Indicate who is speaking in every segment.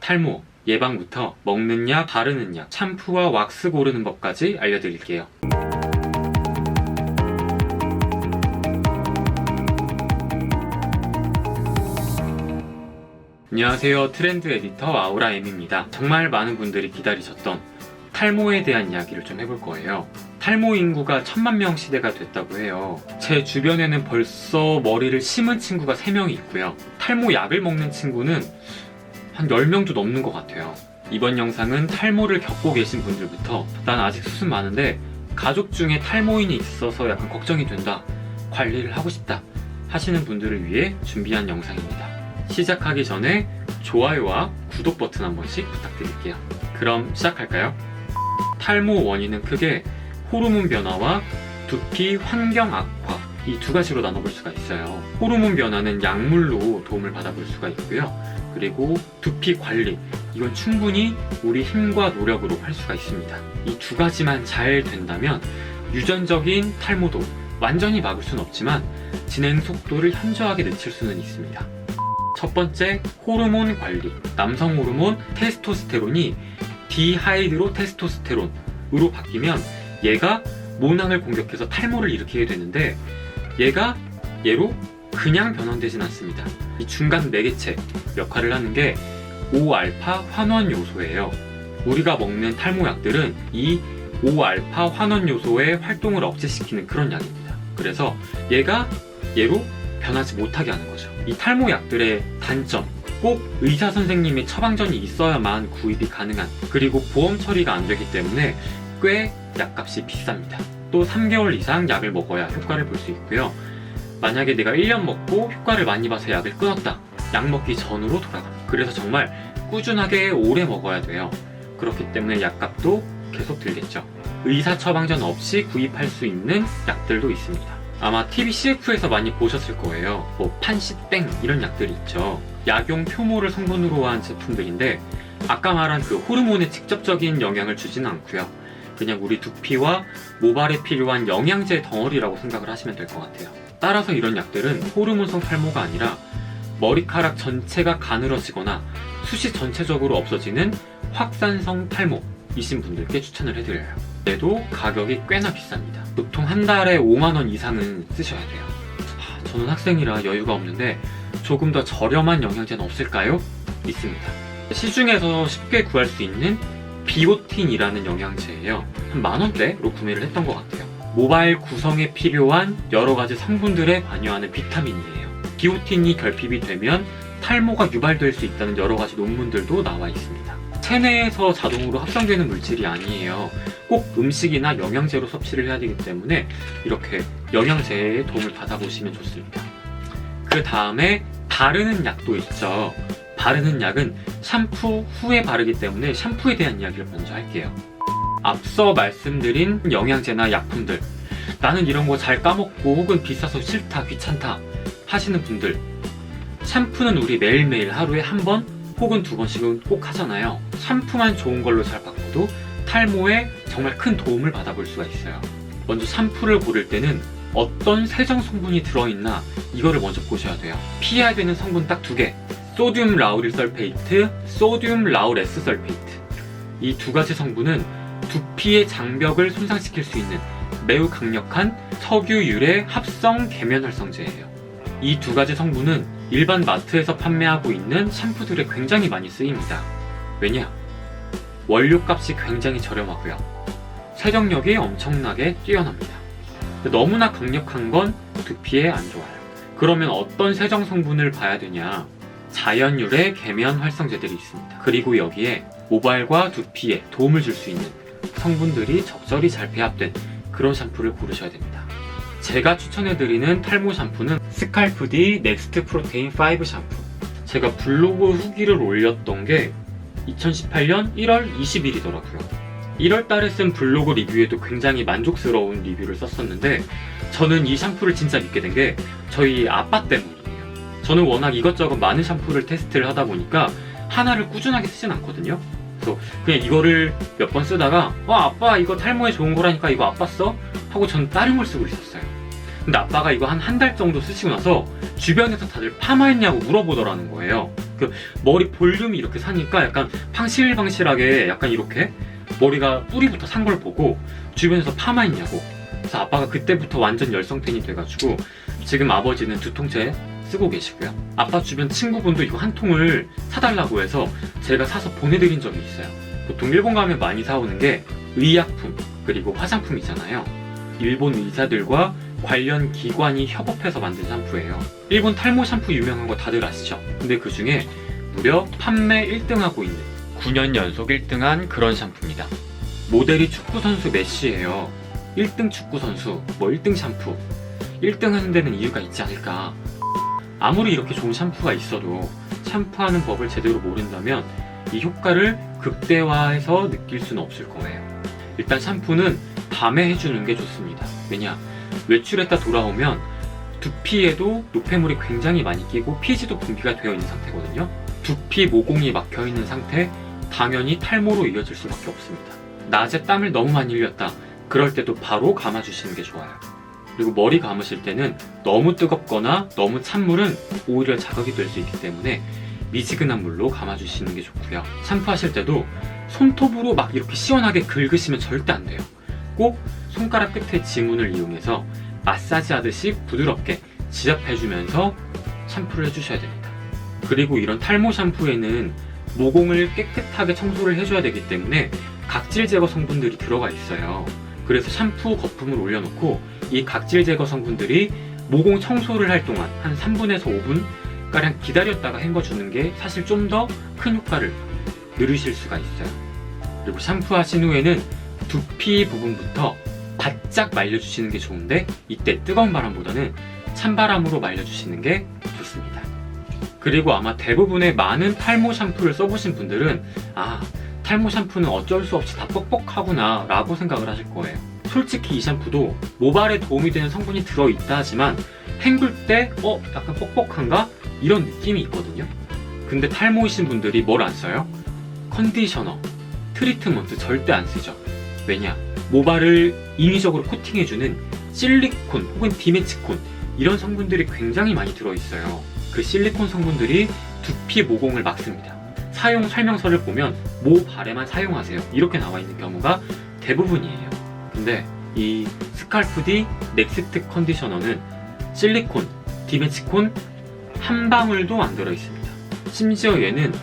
Speaker 1: 탈모 예방부터 먹는 약, 바르는 약, 샴푸와 왁스 고르는 법까지 알려드릴게요. 안녕하세요. 트렌드 에디터 아우라엠입니다. 정말 많은 분들이 기다리셨던 탈모에 대한 이야기를 좀 해볼 거예요. 탈모 인구가 1000만 명 시대가 됐다고 해요. 제 주변에는 벌써 머리를 심은 친구가 3명이 있고요. 탈모 약을 먹는 친구는 한 10명도 넘는 것 같아요. 이번 영상은 탈모를 겪고 계신 분들부터 난 아직 수습 많은데 가족 중에 탈모인이 있어서 약간 걱정이 된다, 관리를 하고 싶다 하시는 분들을 위해 준비한 영상입니다. 시작하기 전에 좋아요와 구독 버튼 한 번씩 부탁드릴게요. 그럼 시작할까요? 탈모 원인은 크게 호르몬 변화와 두피 환경 악화, 이 두 가지로 나눠볼 수가 있어요. 호르몬 변화는 약물로 도움을 받아볼 수가 있고요. 그리고 두피 관리, 이건 충분히 우리 힘과 노력으로 할 수가 있습니다. 이 두 가지만 잘 된다면 유전적인 탈모도 완전히 막을 수는 없지만 진행 속도를 현저하게 늦출 수는 있습니다. 첫 번째, 호르몬 관리. 남성 호르몬 테스토스테론이 디하이드로 테스토스테론으로 바뀌면 얘가 모낭을 공격해서 탈모를 일으키게 되는데 얘가 얘로 그냥 변환되진 않습니다. 이 중간 매개체 역할을 하는 게 5알파 환원 요소예요. 우리가 먹는 탈모 약들은 이 5알파 환원 요소의 활동을 억제시키는 그런 약입니다. 그래서 얘가 얘로 변하지 못하게 하는 거죠. 이 탈모 약들의 단점, 꼭 의사 선생님의 처방전이 있어야만 구입이 가능한, 그리고 보험 처리가 안 되기 때문에 꽤 약값이 비쌉니다. 또 3개월 이상 약을 먹어야 효과를 볼 수 있고요. 만약에 내가 1년 먹고 효과를 많이 봐서 약을 끊었다, 약 먹기 전으로 돌아갑니다. 그래서 정말 꾸준하게 오래 먹어야 돼요. 그렇기 때문에 약값도 계속 들겠죠. 의사 처방전 없이 구입할 수 있는 약들도 있습니다. 아마 TV CF에서 많이 보셨을 거예요. 뭐 판시땡 이런 약들이 있죠. 약용 표모를 성분으로 한 제품들인데 아까 말한 그 호르몬에 직접적인 영향을 주지는 않고요. 그냥 우리 두피와 모발에 필요한 영양제 덩어리라고 생각을 하시면 될 것 같아요. 따라서 이런 약들은 호르몬성 탈모가 아니라 머리카락 전체가 가늘어지거나 숱이 전체적으로 없어지는 확산성 탈모이신 분들께 추천을 해드려요. 얘도 가격이 꽤나 비쌉니다. 보통 한 달에 5만원 이상은 쓰셔야 돼요. 저는 학생이라 여유가 없는데 조금 더 저렴한 영양제는 없을까요? 있습니다. 시중에서 쉽게 구할 수 있는 비오틴이라는 영양제예요. 한 만원대로 구매를 했던 것 같아요. 모발 구성에 필요한 여러가지 성분들에 관여하는 비타민이에요. 비오틴이 결핍이 되면 탈모가 유발될 수 있다는 여러가지 논문들도 나와 있습니다. 체내에서 자동으로 합성되는 물질이 아니에요. 꼭 음식이나 영양제로 섭취를 해야 되기 때문에 이렇게 영양제의 도움을 받아보시면 좋습니다. 그 다음에 바르는 약도 있죠. 바르는 약은 샴푸 후에 바르기 때문에 샴푸에 대한 이야기를 먼저 할게요. 앞서 말씀드린 영양제나 약품들, 나는 이런 거 잘 까먹고 혹은 비싸서 싫다, 귀찮다 하시는 분들, 샴푸는 우리 매일매일 하루에 한 번 혹은 2번씩은 꼭 하잖아요. 샴푸만 좋은 걸로 잘 바꿔도 탈모에 정말 큰 도움을 받아볼 수가 있어요. 먼저 샴푸를 고를 때는 어떤 세정 성분이 들어있나 이거를 먼저 보셔야 돼요. 피해야 되는 성분 딱 2개, 소듐 라우릴 설페이트, 소듐 라우레스 설페이트. 이 2가지 성분은 두피의 장벽을 손상시킬 수 있는 매우 강력한 석유 유래 합성 계면 활성제예요. 이 2가지 성분은 일반 마트에서 판매하고 있는 샴푸들에 굉장히 많이 쓰입니다. 왜냐? 원료값이 굉장히 저렴하고요. 세정력이 엄청나게 뛰어납니다. 너무나 강력한 건 두피에 안 좋아요. 그러면 어떤 세정 성분을 봐야 되냐? 자연 유래 계면 활성제들이 있습니다. 그리고 여기에 모발과 두피에 도움을 줄 수 있는 성분들이 적절히 잘 배합된 그런 샴푸를 고르셔야 됩니다. 제가 추천해드리는 탈모 샴푸는 스칼프디 넥스트 프로테인 5 샴푸. 제가 블로그 후기를 올렸던 게 2018년 1월 20일이더라고요. 1월달에 쓴 블로그 리뷰에도 굉장히 만족스러운 리뷰를 썼었는데 저는 이 샴푸를 진짜 믿게 된 게 저희 아빠 때문이에요. 저는 워낙 이것저것 많은 샴푸를 테스트를 하다 보니까 하나를 꾸준하게 쓰진 않거든요. 그래서 그냥 이거를 몇 번 쓰다가 아빠 이거 탈모에 좋은 거라니까 이거 아빠 써? 하고 전 다른 걸 쓰고 있었어요. 근데 아빠가 이거 한 달 정도 쓰시고 나서 주변에서 다들 파마했냐고 물어보더라는 거예요. 그 머리 볼륨이 이렇게 사니까 약간 방실방실하게 약간 이렇게 머리가 뿌리부터 산 걸 보고 주변에서 파마 있냐고. 그래서 아빠가 그때부터 완전 열성팬이 돼가지고 지금 아버지는 2통째 쓰고 계시고요. 아빠 주변 친구분도 이거 한 통을 사달라고 해서 제가 사서 보내드린 적이 있어요. 보통 일본 가면 많이 사오는 게 의약품 그리고 화장품이잖아요. 일본 의사들과 관련 기관이 협업해서 만든 샴푸예요. 일본 탈모 샴푸 유명한 거 다들 아시죠? 근데 그 중에 무려 판매 1등하고 있는 9년 연속 1등한 그런 샴푸입니다. 모델이 축구선수 메시예요. 1등 축구선수, 1등 샴푸 1등 하는 데는 이유가 있지 않을까. 아무리 이렇게 좋은 샴푸가 있어도 샴푸하는 법을 제대로 모른다면 이 효과를 극대화해서 느낄 수는 없을 거예요. 일단 샴푸는 밤에 해주는 게 좋습니다. 왜냐? 외출했다 돌아오면 두피에도 노폐물이 굉장히 많이 끼고 피지도 분비가 되어 있는 상태거든요. 두피 모공이 막혀 있는 상태, 당연히 탈모로 이어질 수밖에 없습니다. 낮에 땀을 너무 많이 흘렸다. 그럴 때도 바로 감아주시는 게 좋아요. 그리고 머리 감으실 때는 너무 뜨겁거나 너무 찬 물은 오히려 자극이 될 수 있기 때문에 미지근한 물로 감아주시는 게 좋고요. 샴푸하실 때도 손톱으로 막 이렇게 시원하게 긁으시면 절대 안 돼요. 꼭 손가락 끝에 지문을 이용해서 마사지 하듯이 부드럽게 지압해주면서 샴푸를 해주셔야 됩니다. 그리고 이런 탈모 샴푸에는 모공을 깨끗하게 청소를 해줘야 되기 때문에 각질 제거 성분들이 들어가 있어요. 그래서 샴푸 거품을 올려놓고 이 각질 제거 성분들이 모공 청소를 할 동안 한 3분에서 5분 가량 기다렸다가 헹궈주는 게 사실 좀 더 큰 효과를 누리실 수가 있어요. 그리고 샴푸하신 후에는 두피 부분부터 바짝 말려주시는 게 좋은데 이때 뜨거운 바람보다는 찬바람으로 말려주시는 게 좋습니다. 그리고 아마 대부분의 많은 탈모 샴푸를 써보신 분들은 탈모 샴푸는 어쩔 수 없이 다 뻑뻑하구나 라고 생각을 하실 거예요. 솔직히 이 샴푸도 모발에 도움이 되는 성분이 들어있다 하지만 헹굴 때 약간 뻑뻑한가? 이런 느낌이 있거든요. 근데 탈모이신 분들이 뭘 안 써요? 컨디셔너, 트리트먼트 절대 안 쓰죠. 왜냐? 모발을 인위적으로 코팅해주는 실리콘 혹은 디메치콘 이런 성분들이 굉장히 많이 들어있어요. 그 실리콘 성분들이 두피 모공을 막습니다. 사용 설명서를 보면 모발에만 사용하세요 이렇게 나와 있는 경우가 대부분이에요. 근데 이 스칼프디 넥스트 컨디셔너는 실리콘, 디메치콘 한 방울도 안 들어있습니다. 심지어 얘는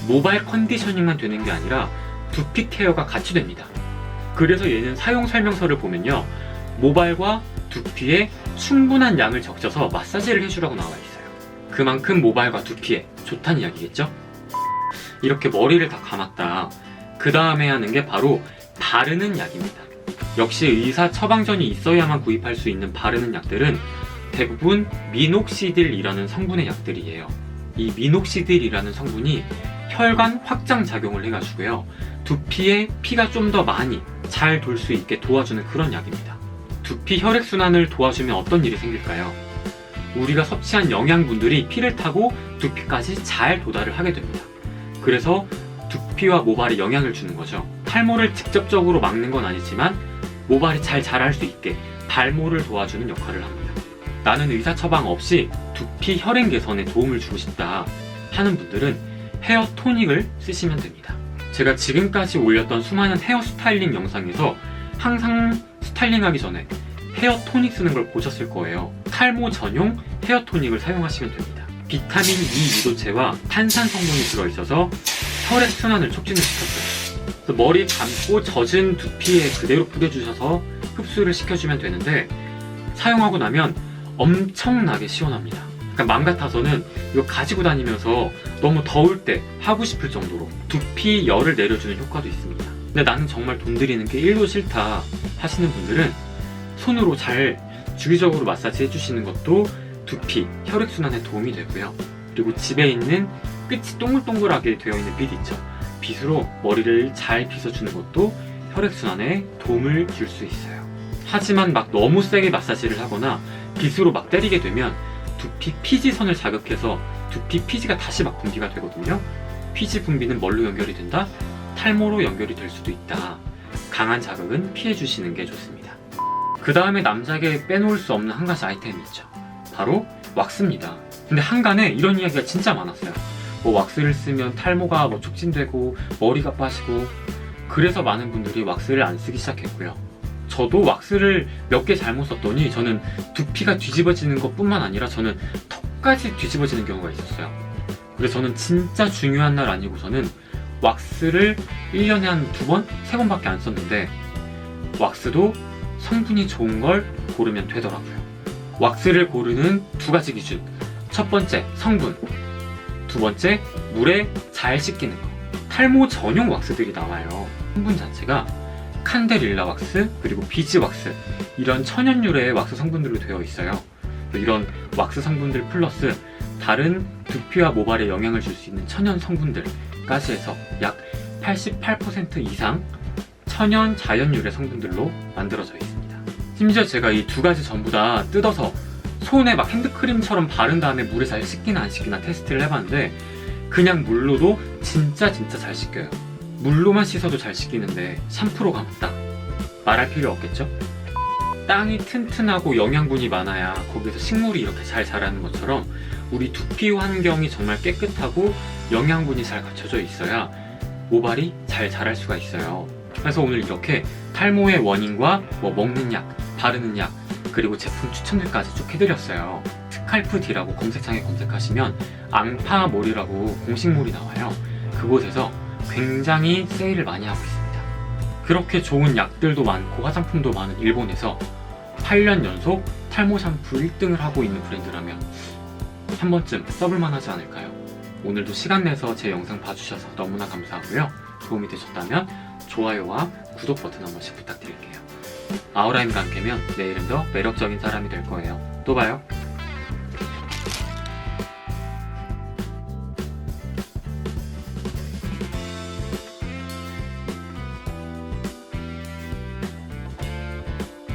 Speaker 1: 모발 컨디셔닝만 되는 게 아니라 두피 케어가 같이 됩니다. 그래서 얘는 사용 설명서를 보면요, 모발과 두피에 충분한 양을 적셔서 마사지를 해주라고 나와 있어요. 그만큼 모발과 두피에 좋다는 이야기겠죠? 이렇게 머리를 다 감았다. 그 다음에 하는 게 바로 바르는 약입니다. 역시 의사 처방전이 있어야만 구입할 수 있는 바르는 약들은 대부분 미녹시딜이라는 성분의 약들이에요. 이 미녹시딜이라는 성분이 혈관 확장 작용을 해가지고요, 두피에 피가 좀 더 많이 잘 돌 수 있게 도와주는 그런 약입니다. 두피 혈액순환을 도와주면 어떤 일이 생길까요? 우리가 섭취한 영양분들이 피를 타고 두피까지 잘 도달을 하게 됩니다. 그래서 두피와 모발에 영향을 주는 거죠. 탈모를 직접적으로 막는 건 아니지만 모발이 잘 자랄 수 있게 발모를 도와주는 역할을 합니다. 나는 의사 처방 없이 두피 혈행 개선에 도움을 주고 싶다 하는 분들은 헤어 토닉을 쓰시면 됩니다. 제가 지금까지 올렸던 수많은 헤어 스타일링 영상에서 항상 스타일링하기 전에 헤어 토닉 쓰는 걸 보셨을 거예요. 탈모 전용 헤어 토닉을 사용하시면 됩니다. 비타민 E 유도체와 탄산 성분이 들어있어서 혈액 순환을 촉진을 시켰어요. 그래서 머리 감고 젖은 두피에 그대로 뿌려주셔서 흡수를 시켜주면 되는데 사용하고 나면 엄청나게 시원합니다. 그러니까 맘 같아서는 이거 가지고 다니면서 너무 더울 때 하고 싶을 정도로 두피 열을 내려주는 효과도 있습니다. 근데 나는 정말 돈 들이는 게 1도 싫다 하시는 분들은 손으로 잘 주기적으로 마사지 해주시는 것도 두피, 혈액순환에 도움이 되고요. 그리고 집에 있는 끝이 동글동글하게 되어 있는 빗 있죠. 빗으로 머리를 잘 빗어주는 것도 혈액순환에 도움을 줄 수 있어요. 하지만 막 너무 세게 마사지를 하거나 빗으로 막 때리게 되면 두피 피지선을 자극해서 두피 피지가 다시 막 분비가 되거든요. 피지 분비는 뭘로 연결이 된다? 탈모로 연결이 될 수도 있다. 강한 자극은 피해주시는 게 좋습니다. 그 다음에 남자에게 빼놓을 수 없는 한 가지 아이템이 있죠. 바로 왁스입니다. 근데 한간에 이런 이야기가 진짜 많았어요. 뭐 왁스를 쓰면 탈모가 뭐 촉진되고 머리가 빠지고, 그래서 많은 분들이 왁스를 안 쓰기 시작했고요. 저도 왁스를 몇 개 잘못 썼더니 저는 두피가 뒤집어지는 것 뿐만 아니라 저는 턱까지 뒤집어지는 경우가 있었어요. 그래서 저는 진짜 중요한 날 아니고서는 왁스를 1년에 한 2번, 3번밖에 안 썼는데, 왁스도 성분이 좋은 걸 고르면 되더라고요. 왁스를 고르는 2가지 기준. 첫 번째, 성분. 2번째, 물에 잘 씻기는 거. 탈모 전용 왁스들이 나와요. 성분 자체가 칸데릴라 왁스, 그리고 비즈 왁스, 이런 천연유래의 왁스 성분들로 되어 있어요. 이런 왁스 성분들 플러스 다른 두피와 모발에 영향을 줄 수 있는 천연 성분들까지 해서 약 88% 이상 천연 자연유래 성분들로 만들어져 있습니다. 심지어 제가 이 2가지 전부 다 뜯어서 손에 막 핸드크림처럼 바른 다음에 물에 잘 씻기나 안 씻기나 테스트를 해봤는데, 그냥 물로도 진짜 잘 씻겨요. 물로만 씻어도 잘 씻기는데 샴푸로 가면 딱 말할 필요 없겠죠? 땅이 튼튼하고 영양분이 많아야 거기서 식물이 이렇게 잘 자라는 것처럼 우리 두피 환경이 정말 깨끗하고 영양분이 잘 갖춰져 있어야 모발이 잘 자랄 수가 있어요. 그래서 오늘 이렇게 탈모의 원인과 뭐 먹는 약, 바르는 약, 그리고 제품 추천들까지 쭉 해드렸어요. 스칼프디라고 검색창에 검색하시면 앙파몰이라고 공식몰이 나와요. 그곳에서 굉장히 세일을 많이 하고 있습니다. 그렇게 좋은 약들도 많고 화장품도 많은 일본에서 8년 연속 탈모 샴푸 1등을 하고 있는 브랜드라면 한 번쯤 써볼만 하지 않을까요? 오늘도 시간 내서 제 영상 봐주셔서 너무나 감사하고요. 도움이 되셨다면 좋아요와 구독 버튼 한 번씩 부탁드릴게요. 아우라인과 함께면 내일은 더 매력적인 사람이 될 거예요. 또 봐요.